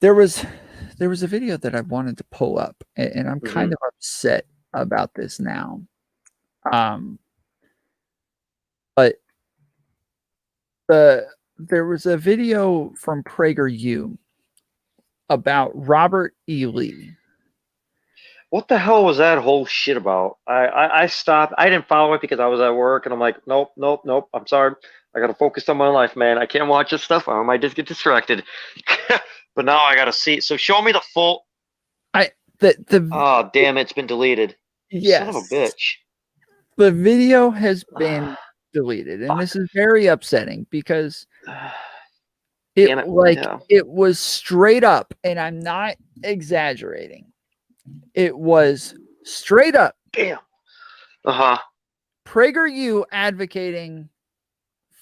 there was a video that I wanted to pull up, and I'm Hmm. kind of upset about this now. Um, but there was a video from PragerU about Robert E. Lee. What the hell was that whole shit about? I stopped. I didn't follow it because I was at work, and I'm like, nope, nope, nope. I'm sorry. I gotta focus on my life, man. I can't watch this stuff. I might just get distracted. But now I gotta see. So show me the full. I the Oh, damn! It's been deleted. Son of a Yes, bitch. the video has been deleted, and Fuck. this is very upsetting because it Damn it. like Yeah. it was straight up, and I'm not exaggerating. It was straight up Damn. Uh-huh. PragerU advocating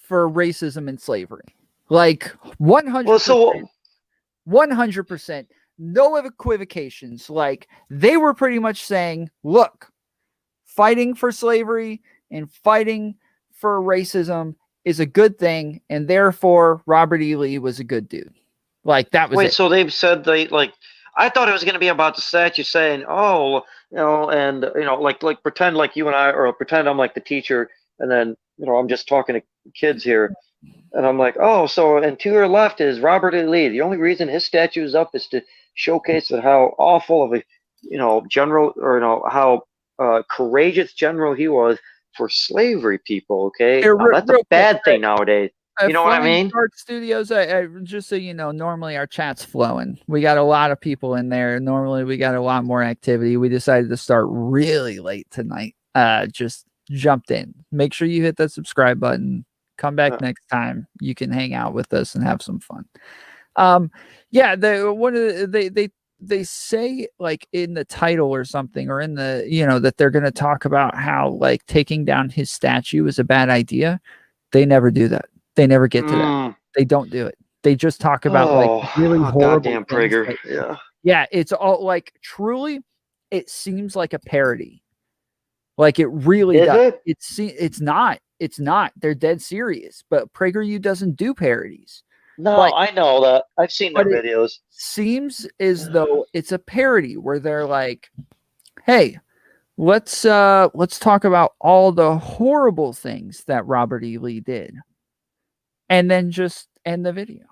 for racism and slavery. Like Well, 100%, so 100%, no equivocations. Like they were pretty much saying, look, fighting for slavery and fighting for racism is a good thing, and therefore Robert E. Lee was a good dude. Like that was wait, it. so they've said they like I thought it was going to be about the statue saying, "Oh, and like pretend like you and I, or pretend I'm like the teacher, and then I'm just talking to kids here, and I'm like, oh, so and to your left is Robert E. Lee. The only reason his statue is up is to showcase that how awful of a, general, or how courageous general he was for slavery people. Okay, Here, now that's a real quick, bad thing nowadays. You know what I Flying mean? Shark Studios. Just so you know, normally our chat's flowing. We got a lot of people in there. Normally we got a lot more activity. We decided to start really late tonight. Just jumped in. Make sure you hit that subscribe button. Come back next time. You can hang out with us and have some fun. Yeah, they say like in the title or something, or in the that they're going to talk about how like taking down his statue is a bad idea. They never do that. They never get to that. Mm. They don't do it. They just talk about like Oh, really oh, horrible goddamn things Prager. that, Yeah. yeah, it's all like truly it seems like a parody. Like it really Is does. it? It's not. It's not. They're dead serious. But PragerU doesn't do parodies. No, But I know that. I've seen their it videos. seems as though it's a parody where they're like, "Hey, let's talk about all the horrible things that Robert E. Lee did." And then just end the video.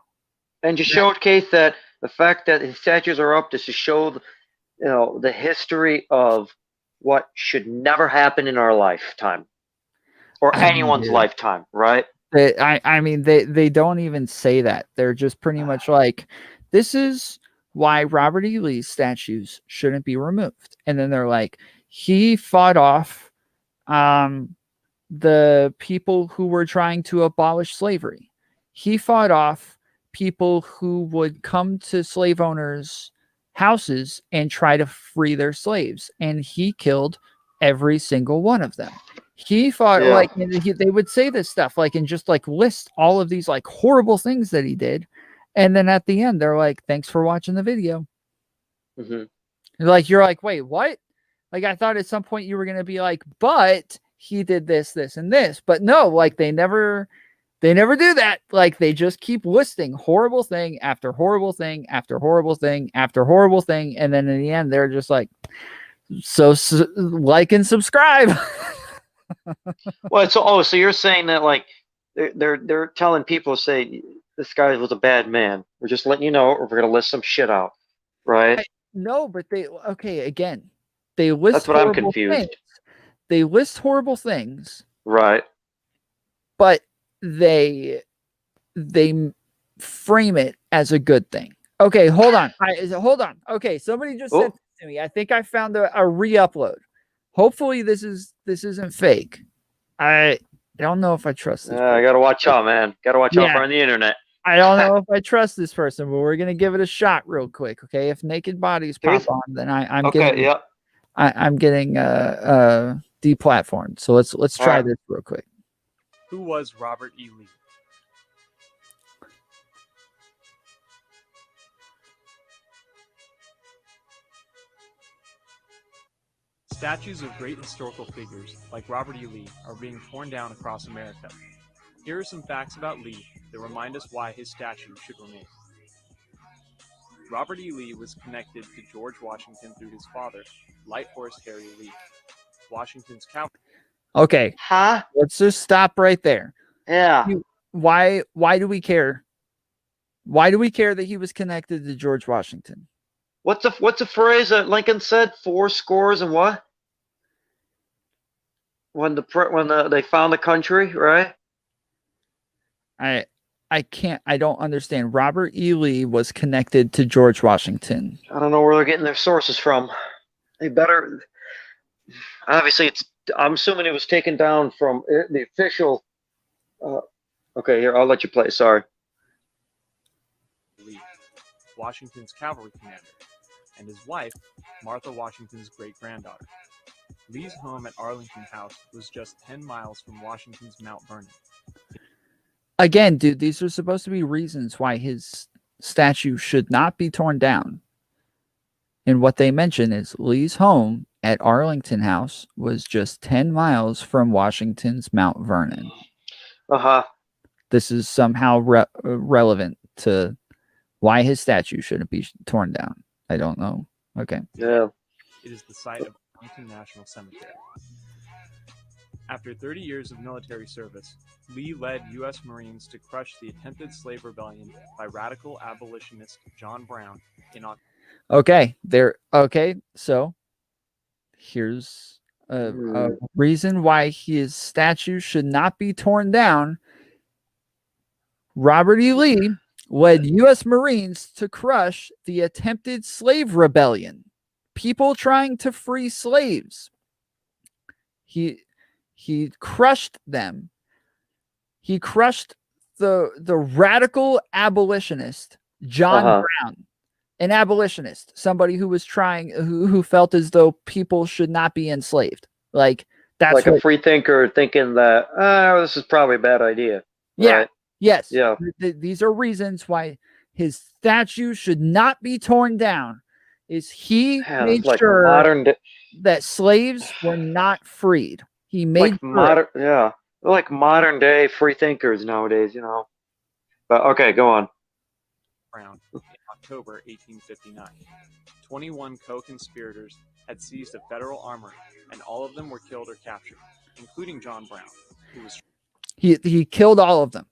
And just showcase that the fact that his statues are up is to show, the history of what should never happen in our lifetime or I mean, anyone's dude, lifetime, right? I mean, they don't even say that. They're just pretty much like, this is why Robert E. Lee's statues shouldn't be removed. And then they're like, he fought off the people who were trying to abolish slavery. He fought off people who would come to slave owners' houses and try to free their slaves. And he killed every single one of them. He fought Yeah. like they would say this stuff like and just like list all of these like horrible things that he did. And then at the end, they're like, thanks for watching the video. Hmm. Like, you're like, wait, what? Like, I thought at some point you were going to be like, but he did this, this, and this. But no, like, they never do that. Like, they just keep listing horrible thing after horrible thing after horrible thing after horrible thing. And then in the end, they're just like, so like and subscribe. Well, so you're saying that like they're telling people to say this guy was a bad man. We're just letting you know, or we're gonna list some shit out, right? No, but okay, again, they list That's what I'm horrible things. confused. They list horrible things, Right. but they frame it as a good thing. Okay, hold on. Hold on. Okay, somebody just Oh, sent this to me. I think I found a re-upload. Hopefully this isn't fake. I don't know if I trust this I person. gotta watch out, man. Gotta watch out Yeah, for on the internet. I don't know if I trust this person, but we're gonna give it a shot real quick. Okay, if naked bodies pop Here's on, then I'm okay. getting Yep. I'm getting deplatformed. So let's All try right. this real quick. Who was Robert E. Lee? Statues of great historical figures, like Robert E. Lee, are being torn down across America. Here are some facts about Lee that remind us why his statue should remain. Robert E. Lee was connected to George Washington through his father, Light Horse Harry Lee. Washington's cavalry. Okay, Huh? let's just stop right there. Yeah. Why do we care? Why do we care that he was connected to George Washington? What's the phrase that Lincoln said? 4 scores and what? When they found the country, right? I don't understand. Robert E. Lee was connected to George Washington. I don't know where they're getting their sources from. They better. Obviously, I'm assuming it was taken down from the official. Okay, here, I'll let you play. Sorry. Lee, Washington's cavalry commander, and his wife, Martha Washington's great-granddaughter. Lee's home at Arlington House was just 10 miles from Washington's Mount Vernon. Again, dude, these are supposed to be reasons why his statue should not be torn down. And what they mention is Lee's home at Arlington House was just 10 miles from Washington's Mount Vernon. This is somehow relevant to why his statue shouldn't be torn down. I don't know. Okay. Yeah. It is the site of Arlington National Cemetery. After 30 years of military service, Lee led U.S. Marines to crush the attempted slave rebellion by radical abolitionist John Brown in October. Okay, so here's a reason why his statue should not be torn down. Robert E. Lee led U.S. Marines to crush the attempted slave rebellion. People trying to free slaves. He crushed them. He crushed the radical abolitionist John Brown, an abolitionist, somebody who was who felt as though people should not be enslaved. Like that's like a free thinker thinking that this is probably a bad idea. Yeah. Right? Yes. Yeah. These are reasons why his statue should not be torn down. Is he made like sure that slaves were not freed. He made like like modern day free thinkers nowadays, you know. But okay, go on. Brown in October 1859. 21 co-conspirators had seized a federal armory, and all of them were killed or captured, including John Brown, who was. He killed all of them.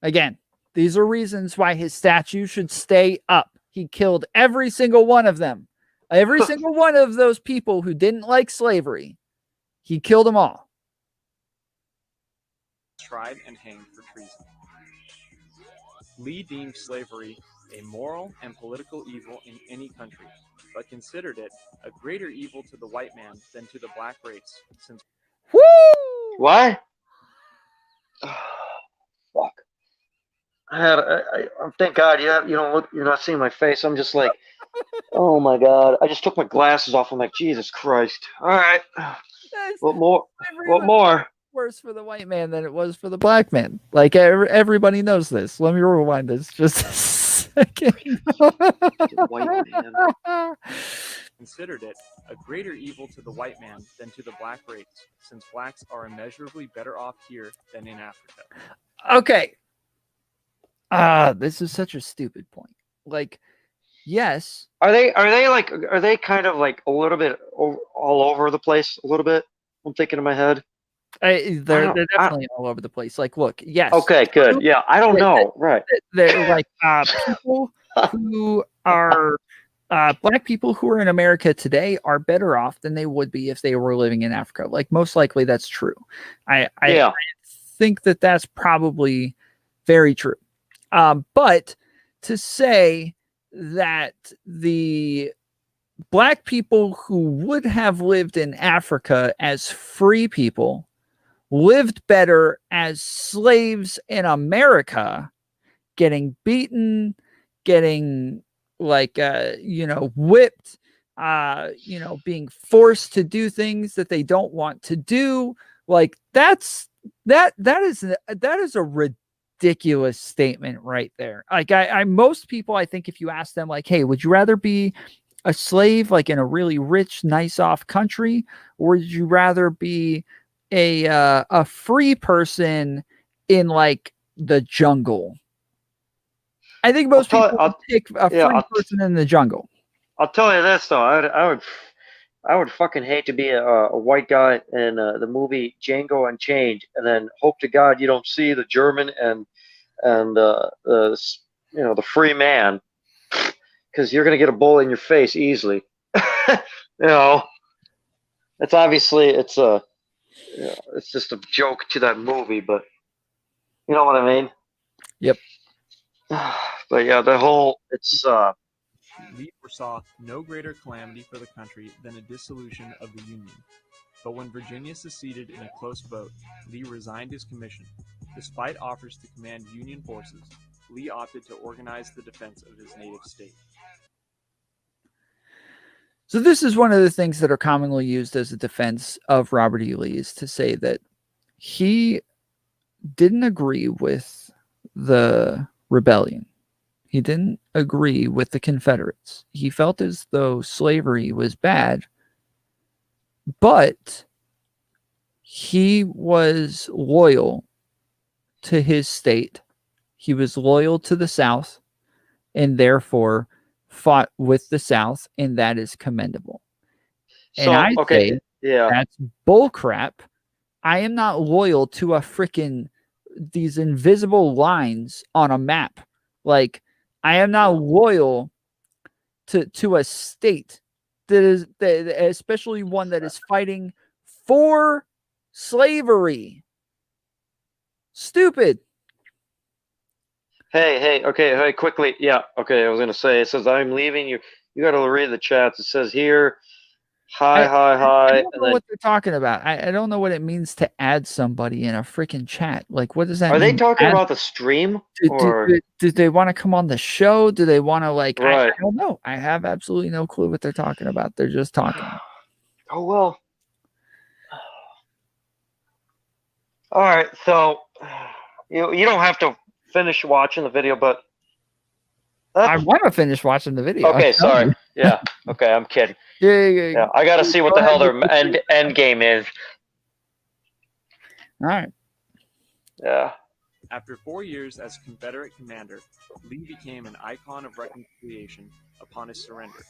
Again, these are reasons why his statue should stay up. He killed every single one of them. Every single one of those people who didn't like slavery. He killed them all. Tried and hanged for treason. Lee deemed slavery a moral and political evil in any country, but considered it a greater evil to the white man than to the black race. Since Why? Fuck. Thank God you're not seeing my face. I'm just like, oh my God. I just took my glasses off. I'm like, Jesus Christ. All right. What more? What more? Worse for the white man than it was for the black man. Like everybody knows this. Let me rewind this just a second. White man. Considered it a greater evil to the white man than to the black race, since blacks are immeasurably better off here than in Africa. Okay. This is such a stupid point. Like, yes. Are they kind of like a little bit all over the place? A little bit. I'm thinking in my head. They're definitely all over the place. Like, look, yes. Okay, good. Yeah, I don't know. Right. They're like people who are black people who are in America today are better off than they would be if they were living in Africa. Like, most likely that's true. I think that that's probably very true. But to say that the black people who would have lived in Africa as free people lived better as slaves in America, getting beaten, getting whipped, being forced to do things that they don't want to do. Like that is a ridiculous statement right there. Like most people, I think if you ask them like, hey, would you rather be a slave like in a really rich, nice off country, or would you rather be a free person in like the jungle? I think most people I'll- would pick a yeah, free person in the jungle. I'll tell you this though, I would fucking hate to be a white guy in the movie Django Unchained, and then hope to God you don't see the German and the the free man, because you're gonna get a bullet in your face easily. You know, it's obviously it's just a joke to that movie, but you know what I mean. Yep. But yeah, the whole it's Lee foresaw no greater calamity for the country than a dissolution of the Union. But when Virginia seceded in a close vote, Lee resigned his commission. Despite offers to command Union forces, Lee opted to organize the defense of his native state. So this is one of the things that are commonly used as a defense of Robert E. Lee, is to say that he didn't agree with the rebellion. He didn't agree with the Confederates. He felt as though slavery was bad, but he was loyal to his state. He was loyal to the South, and therefore fought with the South, and that is commendable. so And I okay. say Yeah, that's bullcrap. I am not loyal to a freaking these invisible lines on a map. Like, I am not loyal to a state especially one that is fighting for slavery. Stupid. Hey, okay, hey, quickly. Yeah, okay, I was gonna say, it says, I'm leaving you. You gotta read the chats. It says here, hi, I don't and know then what they're talking about. I don't know what it means to add somebody in a freaking chat. Like, what does that are they mean? talking about the stream or Do they want to come on the show? Do they want to I right? don't know. I have absolutely no clue what they're talking about. They're just talking. Oh well. All right, so you don't have to finish watching the video, but I want to finish watching the video. okay. Sorry. Yeah. Okay, I'm kidding. Yeah. I gotta see what Go the hell ahead. their end game is. All right. Yeah. After 4 years as Confederate commander, Lee became an icon of reconciliation upon his surrender.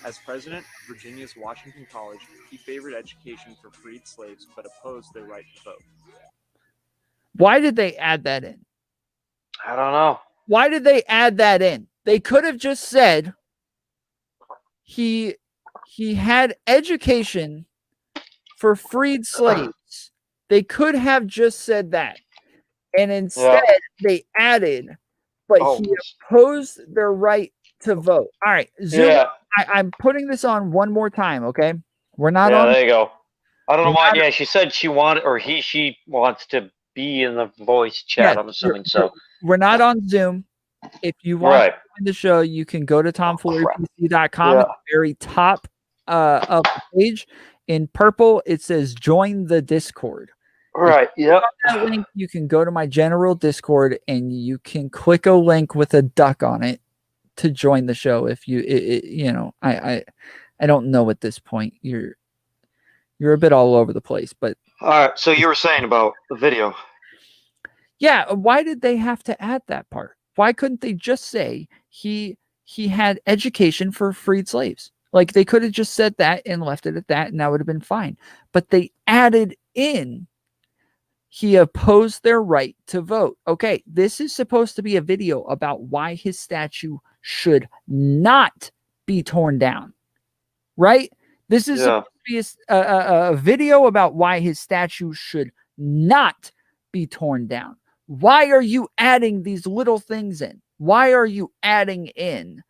As president of Virginia's Washington College, he favored education for freed slaves but opposed their right to vote. Why did they add that in? I don't know. Why did they add that in? They could have just said he had education for freed slaves. They could have just said that. And instead they added, but he opposed their right to vote. All right, Zoom. Yeah. I'm putting this on one more time, okay? We're not Yeah, on. there you go. I don't know We're why. not- Yeah, she said she wanted, or she wants to be in the voice chat. Yeah, I'm assuming so. We're not on Zoom. If you want to join the show, you can go to tomfoolerypc.com. Yeah. At the very top of the page in purple, it says join the Discord. Right. Yep. That link, you can go to my general Discord and you can click a link with a duck on it to join the show. If you I don't know at this point. You're a bit all over the place, but All right. So you were saying about the video. yeah, why did they have to add that part? Why couldn't they just say he had education for freed slaves? Like, they could have just said that and left it at that, and that would have been fine. But they added in he opposed their right to vote. Okay, this is supposed to be a video about why his statue should not be torn down, right? This is supposed to be a video about why his statue should not be torn down. Why are you adding these little things in? Why are you adding in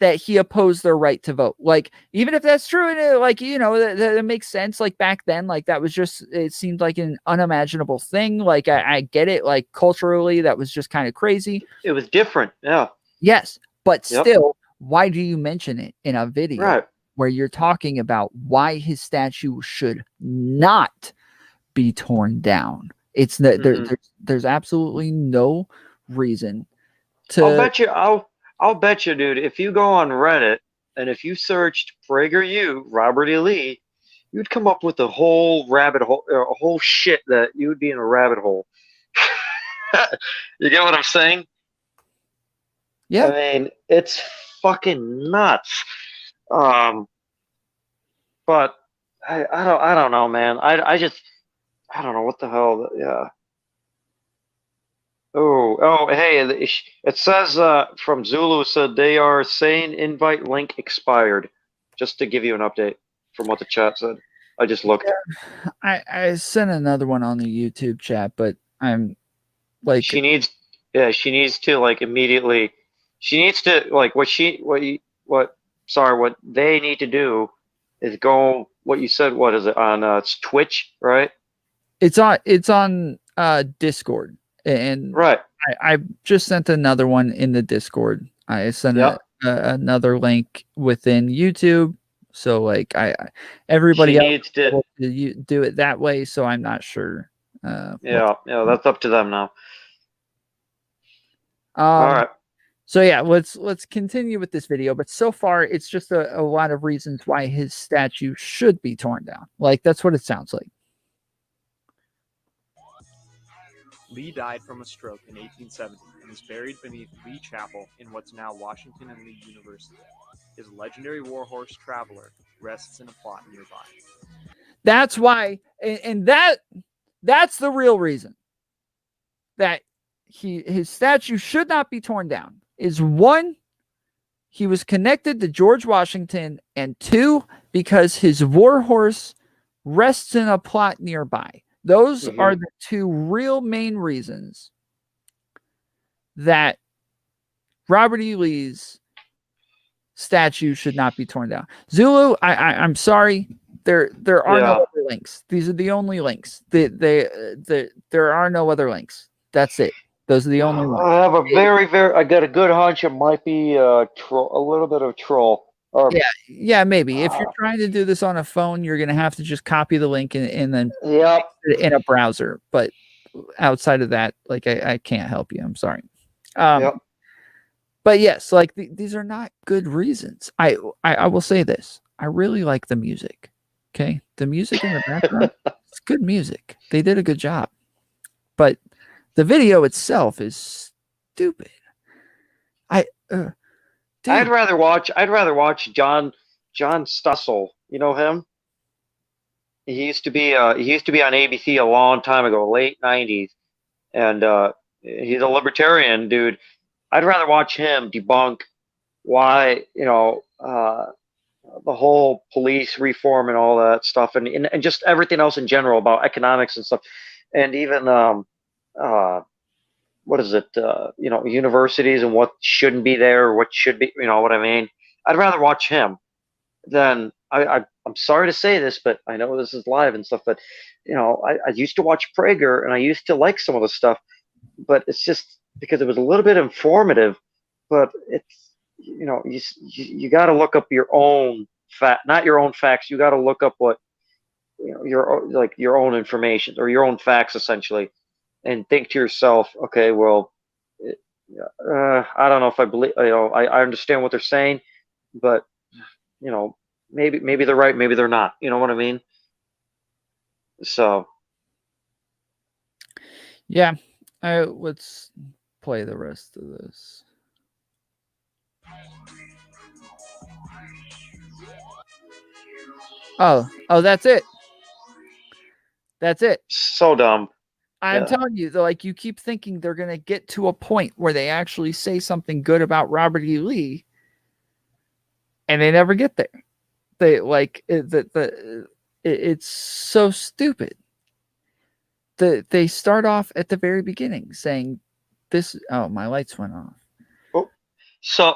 that he opposed their right to vote? Like, even if that's true, and that makes sense. Like, back then, like, that was just, it seemed like an unimaginable thing. Like, I get it. Like, culturally, that was just kind of crazy. It was different. Yeah. Yes. But still, why do you mention it in a video where you're talking about why his statue should not be torn down? It's that there's absolutely no reason to. I'll bet you, dude, if you go on Reddit and if you searched PragerU, Robert E. Lee, you'd come up with a whole rabbit hole, a whole shit that you would be in a rabbit hole. You get what I'm saying? Yeah. I mean, it's fucking nuts. Um, but I don't know, man. I don't know what the hell. Yeah. Oh, hey, it says from Zulu said they are saying invite link expired. Just to give you an update from what the chat said. I just looked. I sent another one on the YouTube chat, but I'm like, She needs, yeah, she needs to like immediately. She needs to like what they need to do is go. What you said, what is it on? It's Twitch, right? it's on Discord, and Right. I just sent another one in the Discord. I sent Yep. another link within YouTube. So like She everybody else needs is to. able to do it that way. So I'm not sure. What. Yeah. That's up to them now. All Um. right. So yeah, let's continue with this video. But so far, it's just a lot of reasons why his statue should be torn down. Like that's what it sounds like. Lee died from a stroke in 1870 and is buried beneath Lee Chapel in what's now Washington and Lee University. His legendary warhorse Traveler rests in a plot nearby. That's why, and that's the real reason that his statue should not be torn down. Is one, he was connected to George Washington, and two, because his warhorse rests in a plot nearby. Those are the two real main reasons that Robert E. Lee's statue should not be torn down. Zulu, I'm sorry. There are no other links. These are the only links. There are no other links. That's it. Those are the only ones. I have a I got a good hunch it might be a little bit of troll. Yeah, maybe. If you're trying to do this on a phone, you're going to have to just copy the link and then Yep. paste it in a browser. But outside of that, like I can't help you. I'm sorry. Yep. But yes, like these are not good reasons. I will say this. I really like the music. Okay, the music in the background, it's good music. They did a good job. But the video itself is stupid. I'd rather watch John Stossel. You know him? He used to be on ABC a long time ago, late '90s, and he's a libertarian dude. I'd rather watch him debunk why the whole police reform and all that stuff, and just everything else in general about economics and stuff, and even what is it? Universities and what shouldn't be there or what should be. You know what I mean? I'd rather watch him than I'm sorry to say this, but I know this is live and stuff. But I used to watch Prager and I used to like some of the stuff, but it's just because it was a little bit informative. But it's you got to look up your own not your own facts. You got to look up what your own information or your own facts essentially, and think to yourself, okay, well, I don't know if I believe, I understand what they're saying, but maybe they're right, maybe they're not. You know what I mean? So yeah, let's play the rest of this. Oh, that's it. That's it. So dumb. I'm telling you, like you keep thinking they're gonna get to a point where they actually say something good about Robert E. Lee, and they never get there. They like it's so stupid. They start off at the very beginning saying this. Oh, my lights went off. Oh, so